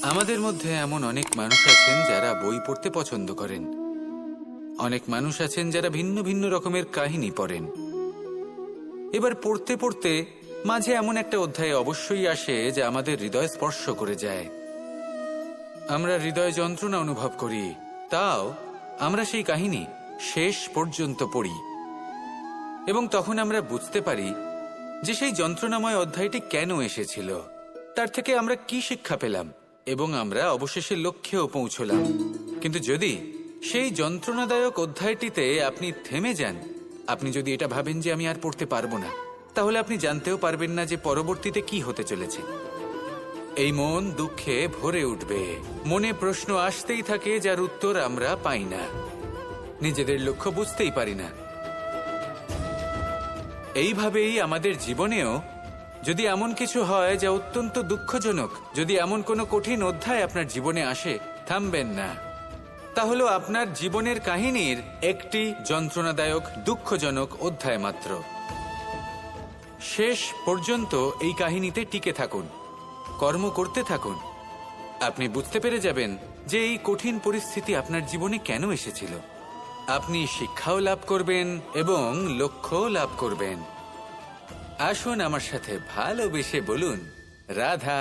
আমাদের মধ্যে এমন অনেক মানুষ আছেন যারা বই পড়তে পছন্দ করেন। অনেক মানুষ আছেন যারা ভিন্ন ভিন্ন রকমের কাহিনী পড়েন। এবার পড়তে পড়তে মাঝে এমন একটা অধ্যায় অবশ্যই আসে যা আমাদের হৃদয় স্পর্শ করে যায়। আমরা হৃদয় যন্ত্রণা অনুভব করি, তাও আমরা সেই কাহিনী শেষ পর্যন্ত পড়ি এবং তখন আমরা বুঝতে পারি যে সেই যন্ত্রণাময় অধ্যায়টি কেন এসেছিল, তার থেকে আমরা কি শিক্ষা পেলাম এবং আমরা অবশেষে লক্ষ্যেও পৌঁছলাম। কিন্তু যদি সেই যন্ত্রণাদায়ক অধ্যায়টিতে আপনি থেমে যান, আপনি যদি এটা ভাবেন যে আমি আর পড়তে পারবো না, তাহলে আপনি জানতেও পারবেন না যে পরবর্তীতে কি হতে চলেছে। এই মন দুঃখে ভরে উঠবে, মনে প্রশ্ন আসতেই থাকে যার উত্তর আমরা পাই না, নিজেদের লক্ষ্য বুঝতেই পারি না। এইভাবেই আমাদের জীবনেও যদি এমন কিছু হয় যা অত্যন্ত দুঃখজনক, যদি এমন কোনো কঠিন অধ্যায় আপনার জীবনে আসে, থামবেন না। তা হলো আপনার জীবনের কাহিনীর একটি যন্ত্রণাদায়ক দুঃখজনক অধ্যায় মাত্র। শেষ পর্যন্ত এই কাহিনীতে টিকে থাকুন, কর্ম করতে থাকুন। আপনি বুঝতে পেরে যাবেন যে এই কঠিন পরিস্থিতি আপনার জীবনে কেন এসেছিল। আপনি শিক্ষাও লাভ করবেন এবং লক্ষ্যও লাভ করবেন। আসুন আমার সাথে ভালোবেসে বলুন, রাধা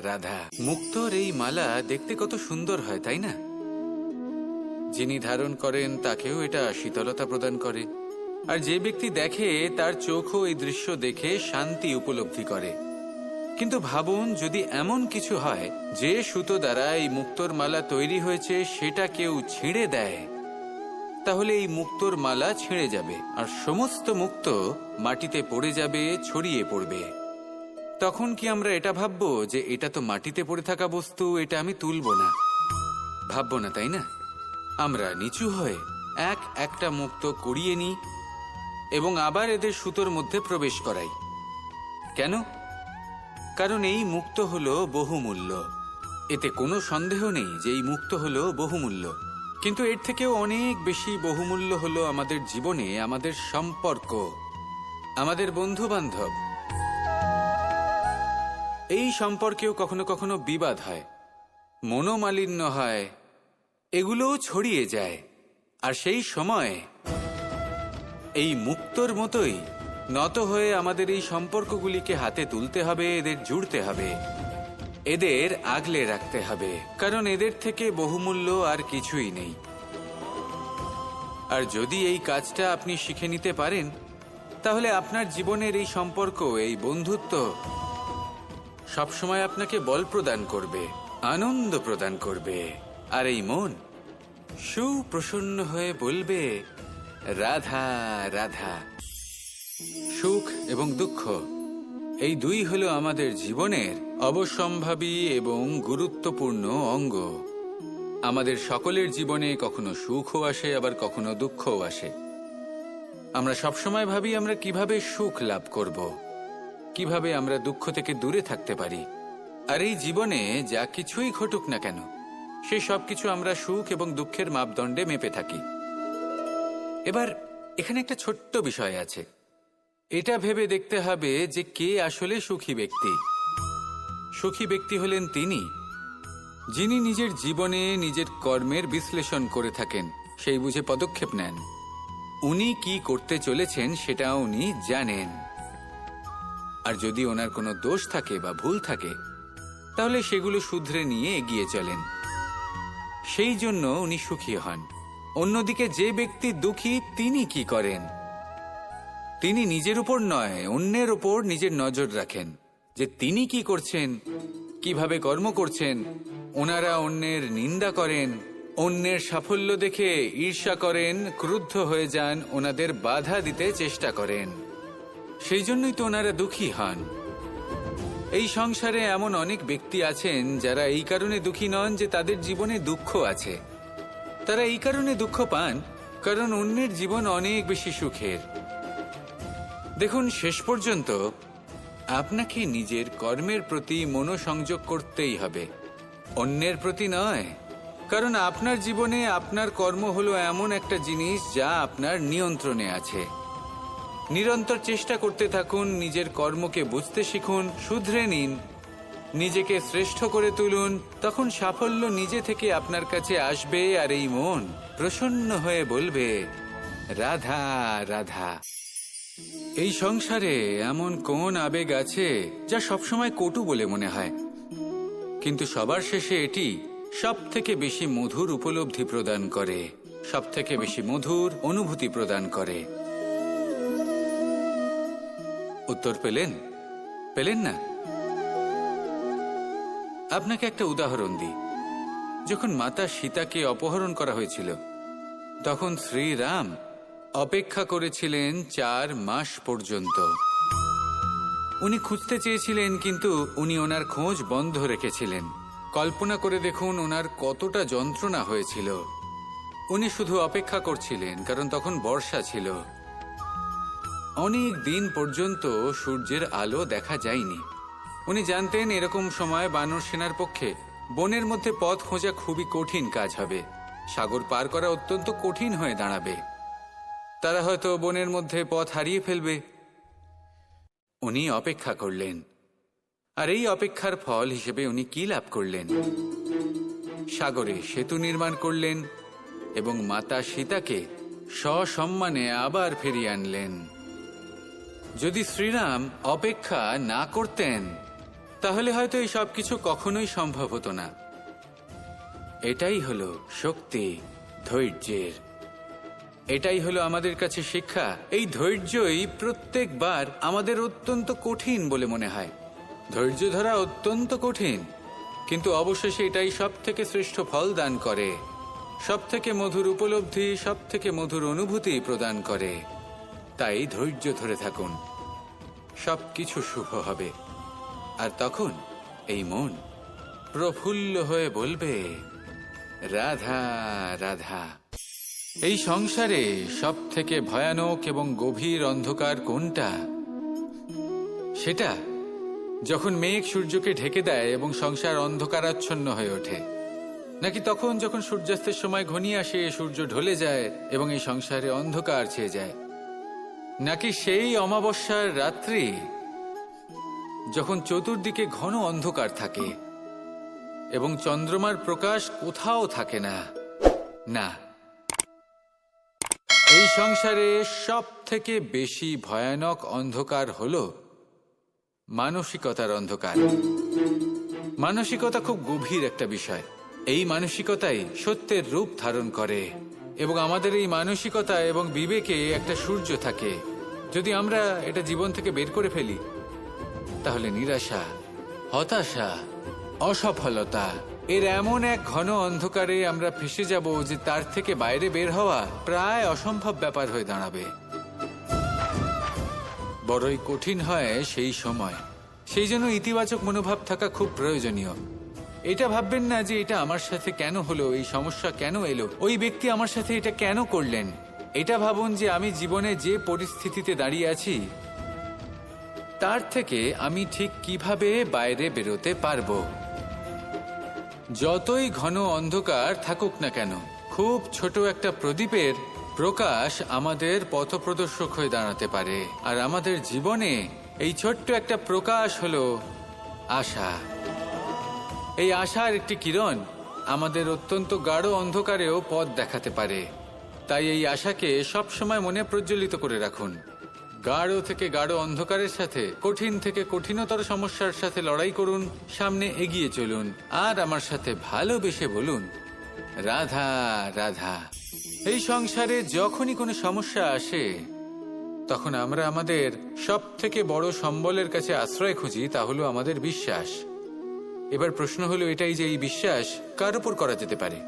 রাধা। মুক্তোর এই মালা দেখতে কত সুন্দর হয়, তাই না? যিনি ধারণ করেন তাকেও এটা শীতলতা প্রদান করে, আর যে ব্যক্তি দেখে তার চোখও এই দৃশ্য দেখে শান্তি উপলব্ধি করে। কিন্তু ভাবুন, যদি এমন কিছু হয় যে সুতো দ্বারা এই মুক্তোর মালা তৈরি হয়েছে সেটা কেউ ছিঁড়ে দেয়, তাহলে এই মুক্তোর মালা ছিঁড়ে যাবে আর সমস্ত মুক্ত মাটিতে পড়ে যাবে, ছড়িয়ে পড়বে। তখন কি আমরা এটা ভাববো যে এটা তো মাটিতে পড়ে থাকা বস্তু, এটা আমি তুলব না? ভাববো না, তাই না? আমরা নিচু হয়ে একটা মুক্ত কুড়িয়ে নিই এবং আবার এদের সুতোর মধ্যে প্রবেশ করাই। কেন? কারণ এই মুক্ত হলো বহুমূল্য। এতে কোনো সন্দেহ নেই যে এই মুক্ত হলো বহুমূল্য। কিন্তু এর থেকেও অনেক বেশি বহুমূল্য হলো আমাদের জীবনে আমাদের সম্পর্ক, আমাদের বন্ধু বান্ধব। এই সম্পর্কেও কখনো কখনো বিবাদ হয়, মনোমালিন্য হয়, এগুলোও ছড়িয়ে যায়। আর সেই সময় এই মুক্তোর মতোই নত হয়ে আমাদের এই সম্পর্কগুলিকে হাতে তুলতে হবে, এদের জুড়তে হবে, এদের আগলে রাখতে হবে, কারণ এদের থেকে বহুমূল্য আর কিছুই নেই। আর যদি এই কাজটা আপনি শিখে নিতে পারেন, তাহলে আপনার জীবনের এই সম্পর্ক, এই বন্ধুত্ব সবসময় আপনাকে বল প্রদান করবে, আনন্দ প্রদান করবে। আর এই মন সুপ্রসন্ন হয়ে বলবে, রাধা রাধা। সুখ এবং দুঃখ এই দুই হলো আমাদের জীবনের অবশ্যম্ভাবী এবং গুরুত্বপূর্ণ অঙ্গ। আমাদের সকলের জীবনে কখনো সুখও আসে, আবার কখনো দুঃখও আসে। আমরা সবসময় ভাবি আমরা কিভাবে সুখ লাভ করব, কিভাবে আমরা দুঃখ থেকে দূরে থাকতে পারি। আর এই জীবনে যা কিছুই ঘটুক না কেন, সেই সব কিছু আমরা সুখ এবং দুঃখের মাপদণ্ডে মেপে থাকি। এবার এখানে একটা ছোট্ট বিষয় আছে, এটা ভেবে দেখতে হবে যে কে আসলে সুখী ব্যক্তি। সুখী ব্যক্তি হলেন তিনি যিনি নিজের জীবনে নিজের কর্মের বিশ্লেষণ করে থাকেন, সেই বুঝে পদক্ষেপ নেন। উনি কি করতে চলেছেন সেটা উনি জানেন, আর যদি ওনার কোনো দোষ থাকে বা ভুল থাকে, তাহলে সেগুলো শুধরে নিয়ে এগিয়ে চলেন। সেই জন্য উনি সুখী হন। অন্যদিকে যে ব্যক্তি দুঃখী, তিনি কি করেন? তিনি নিজের উপর নয়, অন্যের উপর নিজের নজর রাখেন যে তিনি কি করছেন, কিভাবে কর্ম করছেন। ওনারা অন্যের নিন্দা করেন, অন্যের সাফল্য দেখে ঈর্ষা করেন, ক্রুদ্ধ হয়ে যান, ওনাদের বাধা দিতে চেষ্টা করেন। সেই জন্যই তো ওনারা দুঃখী হন। এই সংসারে এমন অনেক ব্যক্তি আছেন যারা এই কারণে দুঃখী নন যে তাদের জীবনে দুঃখ আছে। তারা এই কারণে দুঃখ পান কারণ অন্যের জীবন অনেক বেশি সুখের। দেখুন, শেষ পর্যন্ত আপনাকে নিজের কর্মের প্রতি মনোসংযোগ করতেই হবে, অন্যের প্রতি নয়। কারণ আপনার জীবনে আপনার কর্ম হলো এমন একটা জিনিস যা আপনার নিয়ন্ত্রণে আছে। নিরন্তর চেষ্টা করতে থাকুন, নিজের কর্মকে বুঝতে শিখুন, শুধরে নিন নিজেকে শ্রেষ্ঠ করে তুলুন, তখন সাফল্য নিজে থেকে আপনার কাছে আসবে আর এই মন প্রসন্ন হয়ে বলবে, রাধা রাধা। এই সংসারে এমন কোন আবেগ আছে যা সবসময় কটু বলে মনে হয়, কিন্তু সবার শেষে এটি সব থেকে বেশি মধুর উপলব্ধি প্রদান করে, সব থেকে বেশি মধুর অনুভূতি প্রদান করে। উত্তর পেলেন না? আপনাকে একটা উদাহরণ দিই। যখন মাতা সীতাকে অপহরণ করা হয়েছিল, তখন শ্রীরাম অপেক্ষা করেছিলেন 4 মাস পর্যন্ত। উনি খুঁজতে চেয়েছিলেন, কিন্তু উনি ওনার খোঁজ বন্ধ রেখেছিলেন। কল্পনা করে দেখুন ওনার কতটা যন্ত্রণা হয়েছিল। উনি শুধু অপেক্ষা করছিলেন, কারণ তখন বর্ষা ছিল। অনেক দিন পর্যন্ত সূর্যের আলো দেখা যায়নি। উনি জানতেন এরকম সময় বানর সেনার পক্ষে বনের মধ্যে পথ খোঁজা খুবই কঠিন কাজ হবে। সাগর পার করা অত্যন্ত কঠিন হয়ে দাঁড়াবে। তারা হয়তো বনের মধ্যে পথ হারিয়ে ফেলবে। উনি অপেক্ষা করলেন, আর এই অপেক্ষার ফল হিসেবে উনি কি লাভ করলেন? সাগরে সেতু নির্মাণ করলেন এবং মাতা সীতাকে সসম্মানে আবার ফিরিয়ে আনলেন। যদি শ্রীরাম অপেক্ষা না করতেন, তাহলে হয়তো এই সব কিছু কখনোই সম্ভব হতো না। এটাই হলো শক্তি ধৈর্যের। এটাই হলো আমাদের কাছে শিক্ষা। এই ধৈর্যই প্রত্যেকবার আমাদের অত্যন্ত কঠিন বলে মনে হয়। ধৈর্য ধরা অত্যন্ত কঠিন, কিন্তু অবশেষে এটাই সব থেকে শ্রেষ্ঠ ফল দান করে, সব থেকে মধুর উপলব্ধি, সব থেকে মধুর অনুভূতি প্রদান করে। তাই ধৈর্য ধরে থাকুন, সব কিছু শুভ হবে। আর তখন এই মন প্রফুল্ল হয়ে বলবে, রাধা রাধা। এই সংসারে সব থেকে ভয়ানক এবং গভীর অন্ধকার কোনটা? সেটা যখন মেঘ সূর্যকে ঢেকে দেয় এবং সংসার অন্ধকারাচ্ছন্ন হয়ে ওঠে, নাকি তখন যখন সূর্যাস্তের সময় ঘনিয়ে আসে, সূর্য ঢলে যায় এবং এই সংসারে অন্ধকার ছেয়ে যায়, নাকি সেই অমাবস্যার রাত্রি যখন চতুর্দিকে ঘন অন্ধকার থাকে এবং চন্দ্রমার প্রকাশ কোথাও থাকে না? না, এই সংসারে সব থেকে বেশি ভয়ানক অন্ধকার হলো মানসিকতার অন্ধকার। মানসিকতা খুব গভীর একটা বিষয়। এই মানসিকতাই সত্যের রূপ ধারণ করে এবং আমাদের এই মানসিকতা এবং বিবেকে একটা সূর্য থাকে। যদি আমরা এটা জীবন থেকে বের করে ফেলি, তাহলে নিরাশা, হতাশা, অসফলতা এর এমন এক ঘন অন্ধকারে আমরা ফেসে যাব যে তার থেকে বাইরে বের হওয়া প্রায় অসম্ভব ব্যাপার হয়ে দাঁড়াবে। বড়ই কঠিন হয় সেই সময়। সেই জন্য ইতিবাচক মনোভাব থাকা খুব প্রয়োজনীয়। এটা ভাববেন না যে এটা আমার সাথে কেন হলো, এই সমস্যা কেন এলো, ওই ব্যক্তি আমার সাথে এটা কেন করলেন। এটা ভাবুন যে আমি জীবনে যে পরিস্থিতিতে দাঁড়িয়ে আছি, তার থেকে আমি ঠিক কিভাবে বাইরে বেরোতে পারবো। যতই ঘন অন্ধকার থাকুক না কেন, খুব ছোট একটা প্রদীপের প্রকাশ আমাদের পথপ্রদর্শক হয়ে দাঁড়াতে পারে। আর আমাদের জীবনে এই ছোট্ট একটা প্রকাশ হলো আশা। এই আশার একটি কিরণ আমাদের অত্যন্ত গাঢ় অন্ধকারেও পথ দেখাতে পারে। তাই এই আশাকে সবসময় মনে প্রজ্বলিত করে রাখুন। গাঢ় থেকে গাঢ় অন্ধকারের সাথে, কঠিন থেকে কঠিনতর সমস্যার সাথে লড়াই করুন, সামনে এগিয়ে চলুন, আর আমার সাথে ভালোবেসে বলুন, রাধা রাধা। এই সংসারে যখনই কোনো সমস্যা আসে, তখন আমরা আমাদের সব থেকে বড় সম্বলের কাছে আশ্রয় খুঁজি, তা হলো আমাদের বিশ্বাস। এবার প্রশ্ন হলো এটাই যে এই বিশ্বাস কার উপর করা যেতে পারে?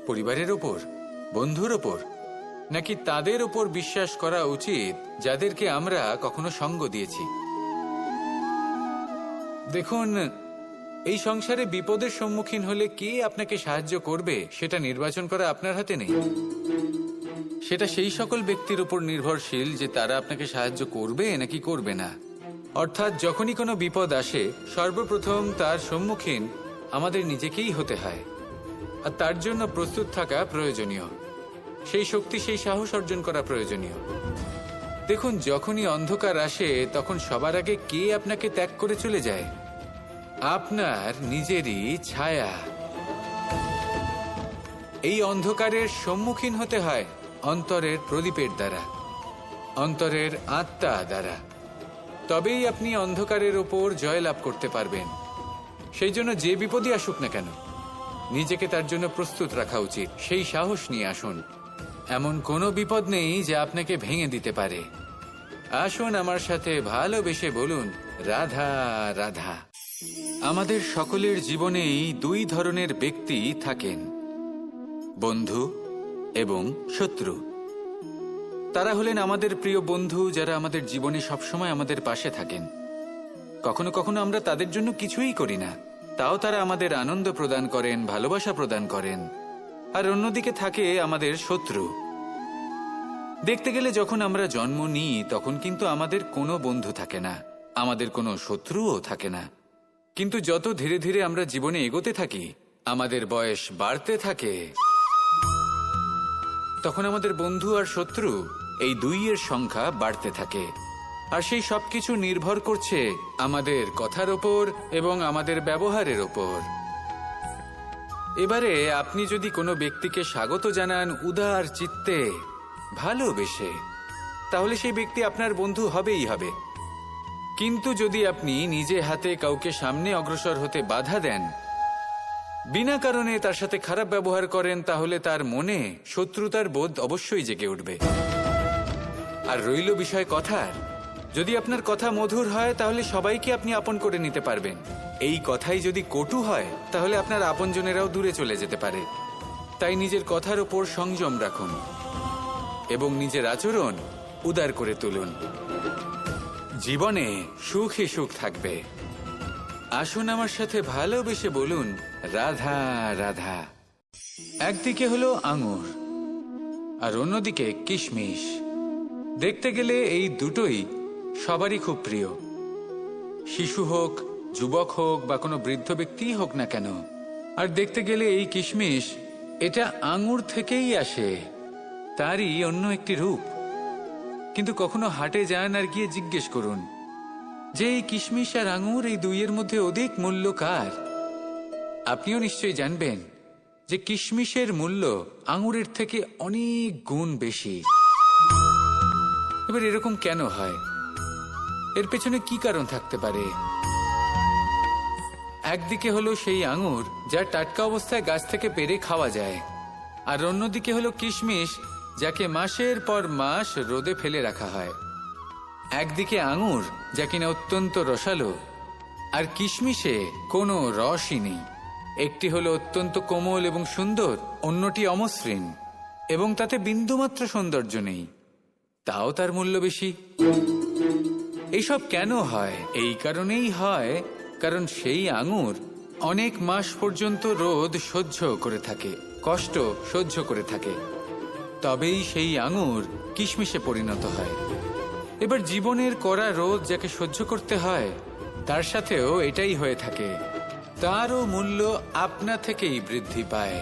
পরিবারের ওপর, বন্ধুর ওপর, নাকি তাদের ওপর বিশ্বাস করা উচিত যাদেরকে আমরা কখনো সঙ্গ দিয়েছি? দেখুন, এই সংসারে বিপদের সম্মুখীন হলে কে আপনাকে সাহায্য করবে সেটা নির্বাচন করা আপনার হাতে নেই। সেটা সেই সকল ব্যক্তির উপর নির্ভরশীল যে তারা আপনাকে সাহায্য করবে নাকি করবে না। অর্থাৎ যখনই কোনো বিপদ আসে, সর্বপ্রথম তার সম্মুখীন আমাদের নিজেকেই হতে হয়, আর তার জন্য প্রস্তুত থাকা প্রয়োজনীয়। সেই শক্তি, সেই সাহস অর্জন করা প্রয়োজনীয়। দেখুন, যখনই অন্ধকার আসে, তখন সবার আগে কে আপনাকে ত্যাগ করে চলে যায়? আপনার নিজেরই ছায়া। এই অন্ধকারের সম্মুখীন হতে হয় অন্তরের প্রদীপের দ্বারা, অন্তরের আত্মা দ্বারা। তবেই আপনি অন্ধকারের ওপর জয়লাভ করতে পারবেন। সেই জন্য যে বিপদই আসুক না কেন, নিজেকে তার জন্য প্রস্তুত রাখা উচিত। সেই সাহস নিয়ে আসুন। এমন কোনো বিপদ নেই যা আপনাকে ভেঙে দিতে পারে। আসুন আমার সাথে ভালোবেসে বলুন, রাধা রাধা। আমাদের সকলের জীবনেই দুই ধরনের ব্যক্তি থাকেন, বন্ধু এবং শত্রু। তারা হলেন আমাদের প্রিয় বন্ধু, যারা আমাদের জীবনে সবসময় আমাদের পাশে থাকেন। কখনো কখনো আমরা তাদের জন্য কিছুই করি না, তাও তারা আমাদের আনন্দ প্রদান করেন, ভালোবাসা প্রদান করেন। আর অন্যদিকে থাকে আমাদের শত্রু। দেখতে গেলে যখন আমরা জন্ম নিই তখন কিন্তু আমাদের কোনো বন্ধু থাকে না, আমাদের কোনো শত্রুও থাকে না। কিন্তু যত ধীরে ধীরে আমরা জীবনে এগোতে থাকি, আমাদের বয়স বাড়তে থাকে, তখন আমাদের বন্ধু আর শত্রু এই দুইয়ের সংখ্যা বাড়তে থাকে। আর সেই সবকিছু নির্ভর করছে আমাদের কথার ওপর এবং আমাদের ব্যবহারের ওপর। এবারে আপনি যদি কোনো ব্যক্তিকে স্বাগত জানান উদার চিত্তে, ভালোবেসে, তাহলে সেই ব্যক্তি আপনার বন্ধু হবেই হবে। কিন্তু যদি আপনি নিজে হাতে কাউকে সামনে অগ্রসর হতে বাধা দেন, বিনা কারণে তার সাথে খারাপ ব্যবহার করেন, তাহলে তার মনে শত্রুতার বোধ অবশ্যই জেগে উঠবে। আর রইল বিষয় কথার, যদি আপনার কথা মধুর হয় তাহলে সবাইকে আপনি আপন করে নিতে পারবেন। এই কথাই যদি কটু হয় তাহলে আপনার আপনজনেরাও দূরে চলে যেতে পারে। তাই নিজের কথার ওপর সংযম রাখুন এবং নিজের আচরণ উদার করে তুলুন। জীবনে সুখী সুখ থাকবে। আসুন আমার সাথে ভালোবেসে বলুন, রাধা রাধা। একদিকে হলো আঙুর আর অন্যদিকে কিশমিশ। দেখতে গেলে এই দুটোই সবারই খুব প্রিয়। শিশু হোক, যুবক হোক বা কোনো বৃদ্ধ ব্যক্তিই হোক না কেন। আর দেখতে গেলে এই কিশমিশ, এটা আঙুর থেকেই আসে, তারই অন্য একটি রূপ। কিন্তু কখনো হাটে যান আর গিয়ে জিজ্ঞেস করুন যে এই কিশমিশ আর আঙুর, এই দুইয়ের মধ্যে অধিক মূল্য কার? আপনিও নিশ্চয়ই জানবেন যে কিশমিশের মূল্য আঙুরের থেকে অনেক গুণ বেশি। এবার এরকম কেন হয়? এর পেছনে কি কারণ থাকতে পারে? একদিকে হলো সেই আঙুর যা টাটকা অবস্থায় গাছ থেকে পেড়ে খাওয়া যায়, আর অন্যদিকে হলো কিশমিশ যাকে মাসের পর মাস রোদে ফেলে রাখা হয়। একদিকে আঙুর যা কিনা অত্যন্ত রসালো, আর কিশমিশে কোনো রসই নেই। একটি হলো অত্যন্ত কোমল এবং সুন্দর, অন্যটি অমসৃণ এবং তাতে বিন্দুমাত্র সৌন্দর্য নেই, তাও তার মূল্য বেশি। এইসব কেন হয়? এই কারণেই হয় কারণ সেই আঙুর অনেক মাস পর্যন্ত রোদ সহ্য করে থাকে, কষ্ট সহ্য করে থাকে, তবেই সেই আঙুর কিশমিশে পরিণত হয়। এবার জীবনের কড়া রোদ যাকে সহ্য করতে হয়, তার সাথেও এটাই হয়ে থাকে। তারও মূল্য আপনা থেকেই বৃদ্ধি পায়।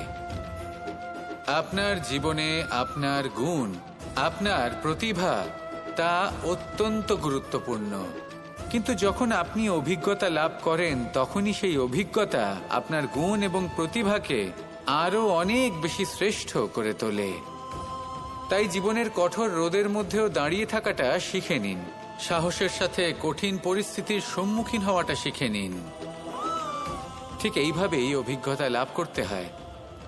আপনার জীবনে আপনার গুণ, আপনার প্রতিভা, তা অত্যন্ত গুরুত্বপূর্ণ। কিন্তু যখন আপনি অভিজ্ঞতা লাভ করেন, তখনই সেই অভিজ্ঞতা আপনার গুণ এবং প্রতিভাকে আরো অনেক বেশি শ্রেষ্ঠ করে তোলে। তাই জীবনের কঠোর রোদের মধ্যেও দাঁড়িয়ে থাকাটা শিখে নিন। সাহসের সাথে কঠিন পরিস্থিতির সম্মুখীন হওয়াটা শিখে নিন। ঠিক এইভাবেই অভিজ্ঞতা লাভ করতে হয়।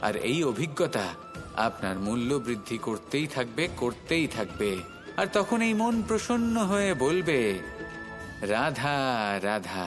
আর এই অভিজ্ঞতা আপনার মূল্য বৃদ্ধি করতেই থাকবে, করতেই থাকবে। আর তখন এই মন প্রসন্ন হয়ে বলবে, রাধা রাধা।